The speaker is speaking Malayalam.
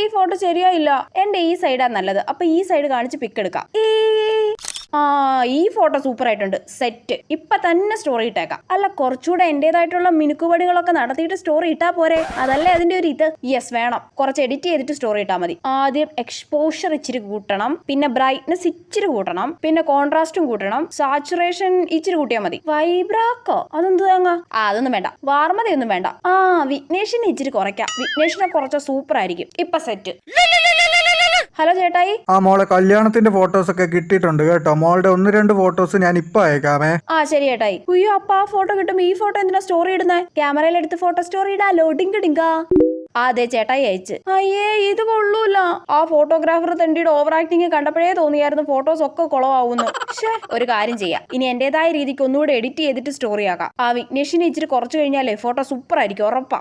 ഈ ഫോട്ടോ ശരിയായില്ല. എന്റെ ഈ സൈഡാ നല്ലത്. അപ്പൊ ഈ സൈഡ് കാണിച്ച് പിക്ക് എടുക്കാം. ഈ ഫോട്ടോ സൂപ്പർ ആയിട്ടുണ്ട്. സെറ്റ്. ഇപ്പൊ തന്നെ സ്റ്റോറി ഇട്ടേക്കാം. അല്ല, കുറച്ചുകൂടെ എന്റേതായിട്ടുള്ള മിനുക്കുപടികളൊക്കെ നടത്തിയിട്ട് സ്റ്റോറി ഇട്ടാ പോരെ? അതല്ലേ അതിന്റെ ഒരു ഇത്. യെസ്, വേണം. കുറച്ച് എഡിറ്റ് ചെയ്തിട്ട് സ്റ്റോറി ഇട്ടാൽ മതി. ആദ്യം എക്സ്പോഷർ ഇച്ചിരി കൂട്ടണം, പിന്നെ ബ്രൈറ്റ്നസ് ഇച്ചിരി കൂട്ടണം, പിന്നെ കോൺട്രാസ്റ്റും കൂട്ടണം, സാച്ചുറേഷൻ ഇച്ചിരി കൂട്ടിയാൽ മതി. വൈബ്രാക്കോ? അതെന്ത് തേങ്ങ? അതൊന്നും വേണ്ട. വാർമതയൊന്നും വേണ്ട. വിഘ്നേഷിനെ ഇച്ചിരി കുറയ്ക്കാം. വിഘ്നേഷിനെ കുറച്ച സൂപ്പർ ആയിരിക്കും. ഇപ്പൊ സെറ്റ്. ഹലോ ചേട്ടായി. മോളെ കല്യാണത്തിന്റെ ഫോട്ടോസ് ഒക്കെ കിട്ടിയിട്ടുണ്ട് കേട്ടോ. മോളുടെ 1-2 ഫോട്ടോസ് ഞാൻ ഇപ്പൊ അയക്കാമേ. ശരി ചേട്ടായി. അയ്യോ, അപ്പൊ ആ ഫോട്ടോ കിട്ടും. ഈ ഫോട്ടോ എന്തിനാ സ്റ്റോറി ഇടുന്നേ? ക്യാമറയിൽ എടുത്ത് ഫോട്ടോ സ്റ്റോറി ഇടാലോ. ഡിങ്കാ. അതെ, ചേട്ടായി അയച്ച്. അയ്യേ, ഇത് കൊള്ളൂല. ആ ഫോട്ടോഗ്രാഫർ തെണ്ടിയുടെ ഓവർ ആക്ടിങ് കണ്ടപ്പോഴേ തോന്നിയായിരുന്നു ഫോട്ടോസ് ഒക്കെ കുളമാവുന്നു. ഒരു കാര്യം ചെയ്യാം. ഇനി എന്റേതായ രീതിക്ക് ഒന്നുകൂടെ എഡിറ്റ് ചെയ്തിട്ട് സ്റ്റോറി ആക്കാം. വിഘ്നേഷിനെ ഇച്ചിരി കുറച്ചു കഴിഞ്ഞാലേ ഫോട്ടോ സൂപ്പർ ആയിരിക്കും, ഉറപ്പാ.